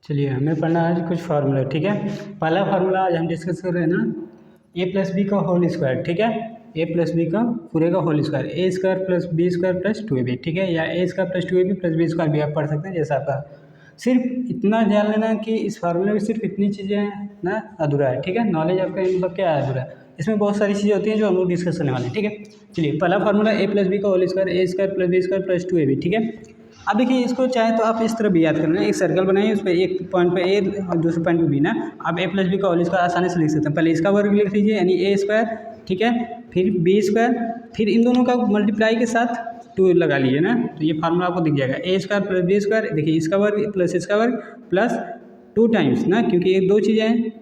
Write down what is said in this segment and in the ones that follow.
चलिए हमें पढ़ना है आज कुछ फार्मूला। ठीक है, पहला फार्मूला आज हम डिस्कस कर रहे हैं ना, ए प्लस बी का होल स्क्वायर। ठीक है, ए प्लस बी का पूरे का whole square, A square plus B square plus 2ab। ठीक है, या A square plus 2ab plus B square भी आप पढ़ सकते हैं जैसा आपका। सिर्फ इतना ध्यान लेना कि इस फार्मूले में सिर्फ इतनी चीज़ें हैं ना, अधूरा है। ठीक है, नॉलेज आपका मतलब क्या है, अधूरा है। इसमें बहुत सारी चीज़ें होती हैं जो हम लोग डिस्कस करने वाले हैं। ठीक है, चलिए पहला फार्मूला ए प्लस बी का whole square, A square plus B square plus 2ab। ठीक है, अब देखिए इसको चाहे तो आप इस तरह भी याद कर लें, एक सर्कल बनाइए, उस पर एक पॉइंट पे ए और दूसरे पॉइंट पे बी ना, आप ए प्लस बी का होल स्क्वायर आसानी से लिख सकते हैं। पहले इसका वर्ग लिख लीजिए यानी ए स्क्वायर, ठीक है, फिर बी स्क्वायर, फिर इन दोनों का मल्टीप्लाई के साथ 2 लगा लीजिए ना, तो ये फार्मूला आपको दिख जाएगा। ए स्क्वायर प्लस बी स्क्वायर, देखिए इसका वर्ग प्लस इसका वर्ग प्लस 2 टाइम्स ना, क्योंकि ये दो चीज़ें हैं,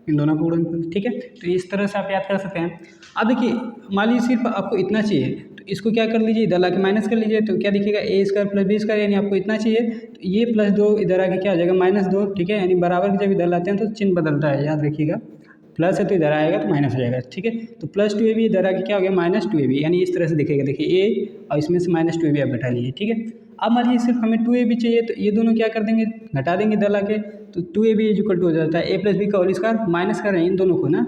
इन दोनों को गुणनफल। ठीक है, तो इस तरह से आप याद कर सकते हैं। अब देखिए मान लीजिए सिर्फ आपको इतना चाहिए, तो इसको क्या कर लीजिए, इधर लाके माइनस कर लीजिए, तो क्या दिखेगा, ए स्क्वायर प्लस बी स्क्वायर, यानी आपको इतना चाहिए तो ये प्लस 2 इधर आके क्या हो जाएगा, -2। ठीक है, यानी बराबर के जब इधर लाते हैं तो चिन्ह बदलता है, याद रखिएगा। प्लस है तो इधर आएगा तो माइनस हो जाएगा। ठीक है, तो प्लस 2ab इधर आके क्या हो गया, -2ab, यानी इस तरह से दिखेगा। देखिए ए और इसमें से -2ab आप घटा लीजिए। ठीक है, अब मान लीजिए सिर्फ हमें 2ab चाहिए, तो ये दोनों क्या कर देंगे, घटा देंगे इधर लाके, तो 2ab इक्वल टू हो जाता है ए प्लस बी का होल स्क्वायर, माइनस कर रहे हैं इन दोनों को ना।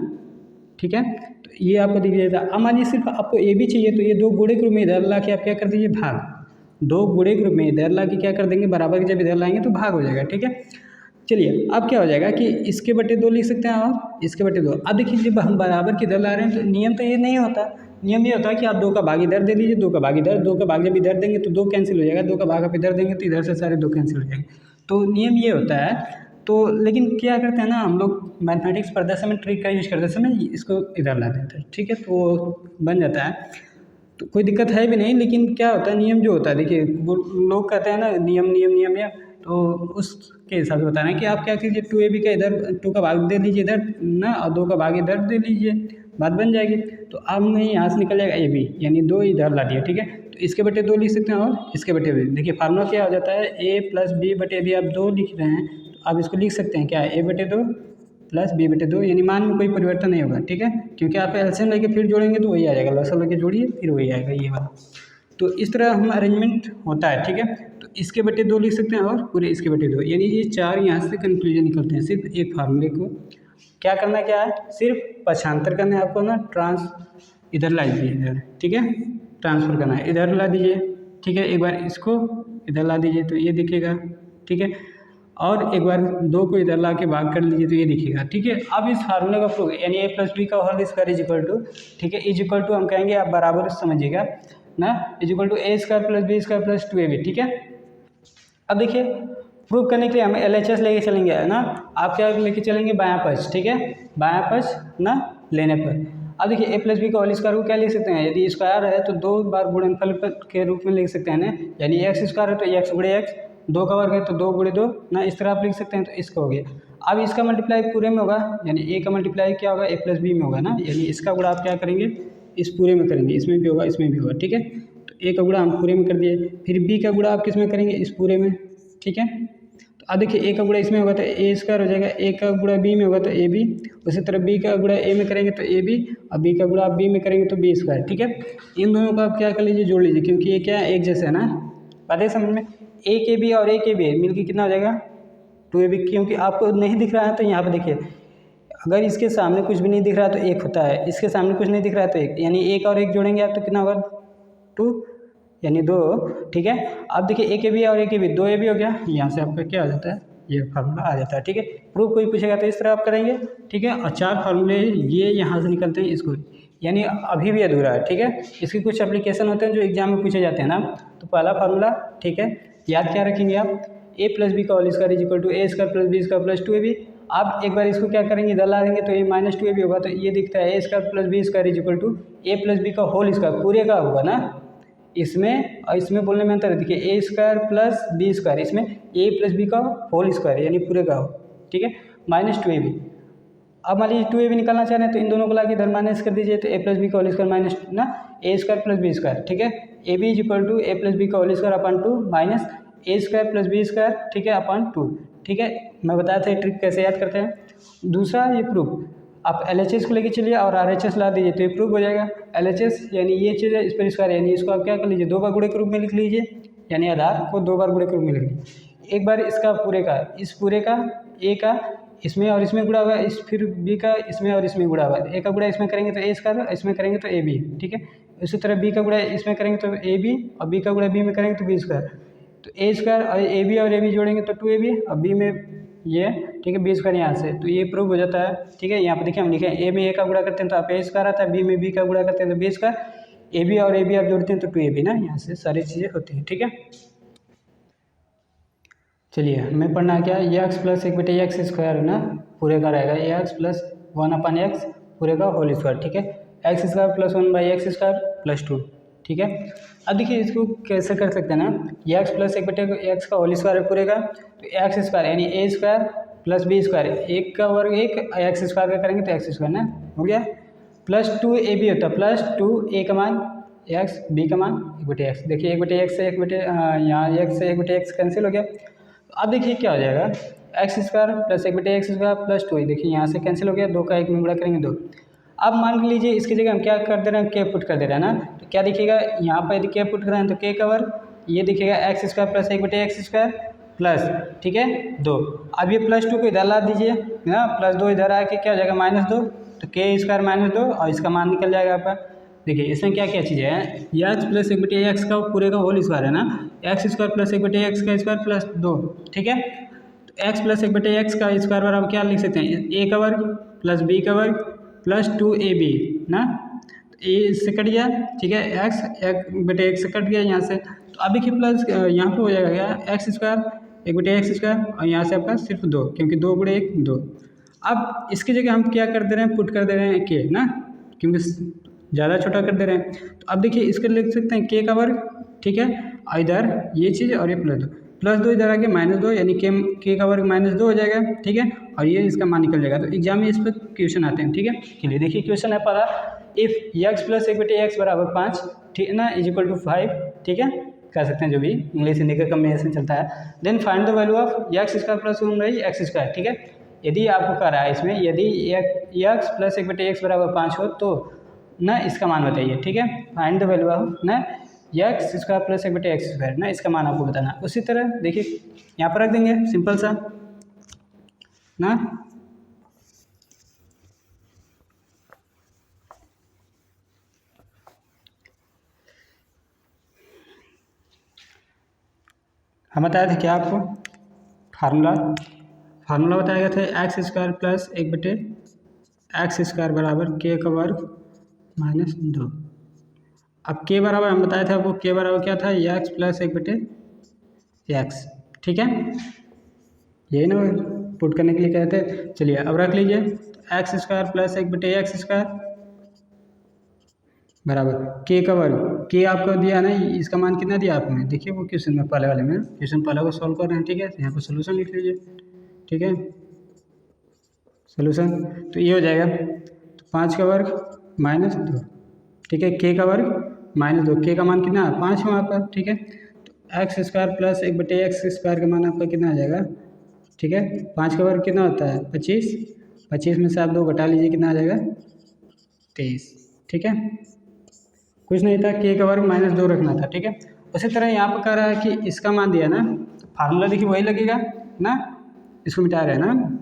ठीक है, तो ये आपको दिख जाता है। अब मान लीजिए सिर्फ आपको ए भी चाहिए, तो ये दो गुणे ग्रुप में इधर ला के आप क्या कर दीजिए, भाग, दो गुणे ग्रुप में इधर ला के क्या कर देंगे, बराबर के जब इधर लाएंगे तो भाग हो जाएगा। ठीक है, चलिए अब क्या हो जाएगा कि इसके बटे 2 लिख सकते हैं और इसके बटे 2। अब देखिए जब हम बराबर की इधर ला रहे हैं तो नियम तो ये नहीं होता, नियम ये होता है कि आप 2 का भाग इधर दे दीजिए, 2 का भाग इधर, 2 का भाग जब इधर देंगे तो 2 कैंसिल हो जाएगा, 2 का भाग आप इधर देंगे तो इधर से सारे 2 कैंसिल हो जाएंगे। तो नियम ये होता है। तो लेकिन क्या करते हैं ना हम लोग, मैथमेटिक्स पढ़ते समय ट्रिक का यूज करते समय इसको इधर ला देते हैं। ठीक है, तो बन जाता है, तो कोई दिक्कत है भी नहीं। लेकिन क्या होता है, नियम जो होता है, देखिए वो लोग कहते हैं ना नियम नियम नियम नियम, तो उसके हिसाब से बताना है कि आप क्या कीजिए, 2ab का इधर 2 का भाग दे लीजिए इधर ना, और 2 का भाग इधर दे लीजिए, बात बन जाएगी। तो अब नहीं यहाँ से निकल जाएगा ab, यानी 2 इधर ला दिया। ठीक है, तो इसके बटे 2 लिख सकते हैं और इसके बटे 2। देखिए फार्मूला क्या हो जाता है, a प्लस बी बटे बी, आप 2 लिख रहे हैं तो आप इसको लिख सकते हैं क्या है, a बटे 2 प्लस बी बटे 2, यानी मान में कोई परिवर्तन नहीं होगा। ठीक है, क्योंकि आप एलसीएम लेके फिर जोड़ेंगे तो वही आ जाएगा, लसागु लेके जोड़िए फिर वही आएगा ये वाला। तो इस तरह हम अरेंजमेंट होता है। ठीक है, तो इसके बटे 2 लिख सकते हैं और पूरे इसके बटे 2, यानी ये 4 यहाँ से कंक्लूजन निकलते हैं। सिर्फ एक फार्मूले को क्या करना, क्या है, सिर्फ पक्षांतर करना है आपको ना, इधर ला दीजिए इधर। ठीक है, ट्रांसफ़र करना है, इधर ला दीजिए। ठीक है, एक बार इसको इधर ला दीजिए तो ये दिखेगा। ठीक है, और एक बार 2 को इधर ला के भाग कर लीजिए तो ये दिखेगा। ठीक है, अब इस फार्मूले का प्रूफ, यानी ए प्लस बी का whole square is equal to, ठीक है, इज इक्वल टू हम कहेंगे, आप बराबर समझिएगा ना, is equal to A square plus B square plus 2ab। ठीक है, अब देखिए प्रूफ करने के लिए हम LHS लेके चलेंगे है ना, आप क्या लेके चलेंगे, बायां पक्ष। ठीक है, बायां पक्ष ना लेने पर अब देखिए ए प्लस बी का होल स्क्वायर को क्या लिख सकते हैं, यदि स्क्वायर है तो 2 बार गुणनफल के रूप में लिख सकते हैं ना, यानी एक्स स्क्वायर है तो एक्स गुणे एक्स, 2 का वर्ग है तो 2 गुणे 2 ना, इस तरह आप लिख सकते हैं। तो इसका हो गया। अब इसका मल्टीप्लाई पूरे में होगा, यानी ए का मल्टीप्लाई क्या होगा, ए प्लस बी में होगा ना, यानी इसका गुणा आप क्या करेंगे, इस पूरे में करेंगे, इसमें भी होगा इसमें भी होगा। ठीक है, तो ए का गुणा हम पूरे में कर दिए, फिर बी का गुणा आप किस में करेंगे, इस पूरे में। ठीक है, तो अब देखिए ए का गुणा इसमें होगा तो ए स्क्वायर हो जाएगा, ए का गुणा बी में होगा तो ए बी, उसी तरह बी का गुणा ए में करेंगे तो ए बी, और बी का गुणा आप बी में करेंगे तो बी स्क्वायर। ठीक है, इन दोनों को आप क्या कर लीजिए, जोड़ लीजिए, क्योंकि ये क्या है, एक जैसे है ना, बात है समझ में। ए के बी और ए के बी मिलकर कितना हो जाएगा, 2ab, क्योंकि आपको नहीं दिख रहा है तो यहाँ पर देखिए, अगर इसके सामने कुछ भी नहीं दिख रहा है तो 1 होता है, इसके सामने कुछ नहीं दिख रहा है तो 1, यानी 1 और 1 जोड़ेंगे आप तो कितना होगा, 2, यानी 2। ठीक है, अब देखिए ए के बी और ए के बी 2ab हो गया, यहाँ से आपका क्या आ जाता है, ये फार्मूला आ जाता है। ठीक है, प्रूफ कोई पूछेगा तो इस तरह आप करेंगे। ठीक है, और 4 फार्मूले ये यहाँ से निकलते हैं, इसको यानी अभी भी अधूरा है। ठीक है, इसके कुछ एप्लीकेशन होते हैं जो एग्जाम में पूछे जाते हैं ना। तो पहला फार्मूला, ठीक है, याद क्या रखेंगे आप, ए प्लस बी का whole square is equal to A square plus B square plus 2ab। आप एक बार इसको क्या करेंगे, इधर ला देंगे तो ये -2ab होगा, तो ये दिखता है A square plus B square is equal to A plus B का होल स्क्वायर, पूरे का होगा ना, इसमें और इसमें बोलने में अंतर है। देखिए ए स्क्वायर प्लस बी स्क्वायर, इसमें ए प्लस बी का होल स्क्वायर यानी पूरे का हो। ठीक है, -2ab। अब मान लीजिए 2ab निकालना चाह रहे हैं तो इन दोनों को लाके इधर माइनस कर दीजिए, तो ए प्लस बी का होल स्क्वायर माइनस ना A square plus B square. ठीक है, A B is equal to A plus B का होल स्क्वायर अपन 2 minus A square plus B square, ठीक है, अपन 2। ठीक है, मैं बताया था ट्रिक कैसे याद करते हैं। दूसरा ये प्रूफ, आप LHS को लेके चलिए और RHS ला दीजिए तो ये प्रूफ हो जाएगा। LHS यानी ये चीज़ है, इस पर स्क्वायर, यानी इसको आप क्या कर लीजिए, 2 बार गुणे के रूप में लिख लीजिए, यानी आधार को 2 बार गुणे के रूप में लिख लीजिए। एक बार इसका पूरे का, इस पूरे का ए का इसमें और इसमें गुणा हुआ, इस फिर बी का इसमें और इसमें गुणा हुआ, ए का गुणा इसमें करेंगे तो ए स्क्वायर, इसमें करेंगे तो ए बी, ठीक है। इसी तरह बी का गुणा इसमें करेंगे तो ए बी, और बी का गुणा बी में करेंगे तो बी स्क्वायर, तो ए स्क्वायर और ए बी जोड़ेंगे तो 2ab, और बी में ये, ठीक है, बी स्क्वायर यहाँ से, तो ये प्रूव हो जाता है, ठीक है। यहाँ पे देखिए हम लिखे ए में ए का गुणा करते हैं तो आप ए स्क्वायर आता है, बी में बी का गुणा करते हैं तो बी स्क्वायर, ए बी आप जोड़ते हैं तो 2ab ना, यहाँ से सारी चीज़ें होती हैं, ठीक है। चलिए हमें पढ़ना है क्या, एक्स प्लस एक बटे एक्स स्क्वायर ना पूरे का रहेगा, एक्स प्लस 1/x पूरे का होल स्क्वायर, ठीक है। X square plus 1/x square plus 2, ठीक है। अब देखिए इसको कैसे कर सकते हैं ना, एक्स प्लस एक बटे एक्स का होल स्क्वायर है पूरे का, तो एक्स स्क्वायर यानी ए स्क्वायर प्लस बी स्क्वायर, एक का वर्ग एक, एक्स स्क्वायर का करेंगे तो एक्स स्क्वायर ना हो गया, प्लस 2ab होता है, प्लस 2 ए का मान एक्स, बी का मान एक बटे एक्स, देखिए एक बटे एक्स से एक बटे यहाँ एक्स से एक बटे एक्स कैंसिल हो गया। अब देखिए क्या हो जाएगा, एक्स स्क्वायर प्लस एक बटे एक्स स्क्वायर प्लस 2, देखिए यहाँ से कैंसिल हो गया, 2 का 1 में गुणा करेंगे 2। अब मान लीजिए इसकी जगह हम क्या कर दे रहे हैं, के पुट कर दे रहे हैं ना, तो क्या दिखेगा यहाँ पर यदि के पुट कर रहे हैं तो के का वर्ग, ये दिखेगा एक्स स्क्वायर प्लस एक बटे एक्स स्क्वायर प्लस, ठीक है, 2। अब ये प्लस 2 को इधर ला दीजिए ना, प्लस 2 इधर आके क्या हो जाएगा -2, तो के स्क्वायर -2 और इसका मान निकल जाएगा आपका। देखिए इसमें क्या क्या चीज़ें हैं, एक्स प्लस एक बटे एक्स का पूरे का होल स्क्वायर है ना, एक्स स्क्वायर प्लस एक बटे एक्स का स्क्वायर प्लस 2, ठीक है। तो एक्स प्लस एक बटे एक्स का स्क्वायर बराबर क्या लिख सकते हैं, ए का वर्ग प्लस बी का वर्ग प्लस 2ab ना, ए इससे कट गया, ठीक है, एक्स एक बटे एक्स से कट गया यहाँ से, तो अब देखिए प्लस यहाँ पे हो जाएगा क्या, एक्स स्क्वायर एक बटे एक्स स्क्वायर और यहाँ से आपका सिर्फ 2, क्योंकि 2 गुणे 1 2। अब इसकी जगह हम क्या कर दे रहे हैं, पुट कर दे रहे हैं के ना, क्योंकि ज़्यादा छोटा कर दे रहे हैं, तो अब देखिए इसके लिख सकते हैं के का वर्ग, ठीक है, और इधर ये चीज़ और ये प्लस 2 इधर आके -2, यानी के का वर्ग -2 हो जाएगा, ठीक है, और ये इसका मान निकल जाएगा। तो एग्जाम में इस पर क्वेश्चन आते हैं, ठीक है। चलिए देखिए क्वेश्चन है पहला, इफ़ एक्स प्लस एक बटे एक्स बराबर 5, ठीक है ना, इज इक्वल टू 5, ठीक है, कह सकते हैं जो भी इंग्लिश हिंदी का कम्बिनेशन चलता है, then find the value of X square plus 1/x square, ठीक है। यदि आपको कह रहा है इसमें, यदि एक्स प्लस एक बटे एक्स बराबर 5 हो तो ना इसका मान बताइए, ठीक है, फाइंड द वैल्यू ऑफ ना एक्स स्क्वायर प्लस एक बटे एक्स स्क्वायर ना, इसका मान आपको बताना। उसी तरह देखिए यहाँ पर रख देंगे सिंपल सा ना, हम बताए थे क्या आपको, फार्मूला बताया गया था, एक्स स्क्वायर प्लस एक बटे एक्स स्क्वायर बराबर के का वर्ग -2। अब के बराबर हम बताए थे आपको, के बराबर क्या था, एक्स प्लस एक बटे एक्स, ठीक है, यही ना पुट करने के लिए कहते हैं। चलिए अब रख लीजिए, एक्स स्क्वायर प्लस एक बटे एक्स स्क्वायर बराबर के का वर्ग, के आपको दिया ना, इसका मान कितना दिया आपने, देखिए वो क्वेश्चन में पहले वाले में, क्वेश्चन पहले को सॉल्व कर रहे हैं, ठीक है, यहाँ पर सोल्यूशन लिख लीजिए, ठीक है, सोल्यूशन तो ये हो जाएगा, तो 5 का वर्ग -2, ठीक है, के का वर्ग -2, के का मान कितना है 5 है वहाँ पर, ठीक है, तो एक्स स्क्वायर प्लस एक बटे एक्स स्क्वायर का मान आपका कितना आ जाएगा, ठीक है, 5 का वर्ग कितना होता है 25, 25 में से आप 2 घटा लीजिए, कितना आ जाएगा 23, ठीक है, कुछ नहीं था, के का वर्ग -2 रखना था, ठीक है। उसी तरह यहाँ पर कह रहा है कि इसका मान दिया ना, तो फार्मूला देखिए वही लगेगा ना, इसको मिटा रहे हैं ना,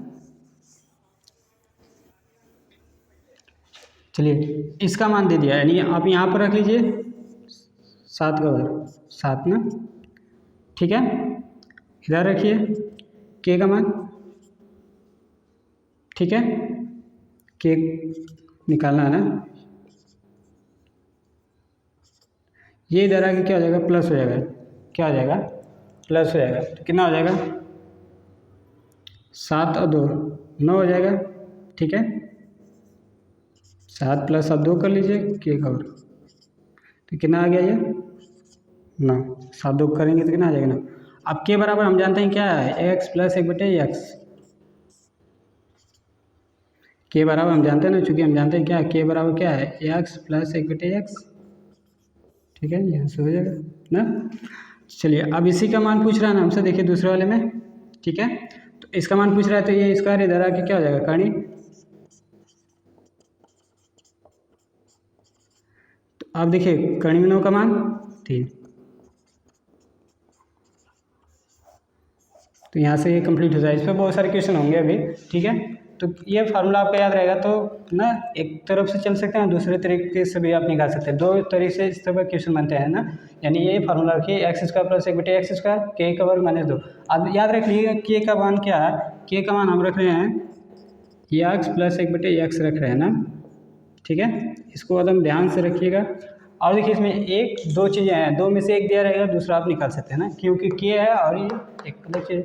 चलिए इसका मान दे दिया, यानी आप यहाँ पर रख लीजिए 7 का वर्ग 7 ना, ठीक है, इधर रखिए के का मान, ठीक है, के निकालना है ना, ये इधर आके क्या हो जाएगा, प्लस हो जाएगा, क्या हो जाएगा, प्लस हो जाएगा, तो कितना हो जाएगा 7 और 2 9 हो जाएगा, ठीक है, 7 प्लस आप 2 कर लीजिए के का वर्ग, तो कितना आ गया ये 9, 7 2 करेंगे तो कितना आ जाएगा 9। अब के बराबर हम जानते हैं क्या है, एक्स प्लस एक बटे एक्स, के बराबर हम जानते हैं ना, चूंकि हम जानते हैं क्या है, के बराबर क्या है एक्स प्लस एक बटे एक्स, ठीक है, यहाँ से हो जाएगा ना। चलिए अब इसी का मान पूछ रहा है ना हमसे, देखिए दूसरे वाले में, ठीक है, तो इसका मान पूछ रहा है, तो ये स्क्वायर इधर आके क्या हो जाएगा कर्ण, तो आप देखिए कर्ण का मान 3, तो यहाँ से ये कंप्लीट हो जाए। इस पर बहुत सारे क्वेश्चन होंगे अभी, ठीक है। तो ये फार्मूला आपका याद रहेगा तो ना, एक तरफ से चल सकते हैं, दूसरे तरीके से भी आप निकाल सकते हैं। दो तरीके से इस तरह क्वेश्चन बनते हैं ना। यानी ये फार्मूला रखिए एक्स स्क्वायर प्लस 1/x², के का वर्ग माइनस 2। अब याद रख लीजिएगा के का मान क्या है, के का मान हम रख रहे हैं एक्स प्लस 1/x रख रहे हैं ना, ठीक है। इसको एकदम ध्यान से रखिएगा। और देखिए इसमें एक दो चीज़ें हैं, दो में से एक दिया रहेगा, दूसरा आप निकाल सकते हैं ना, क्योंकि के है और ये एक अलग चीज़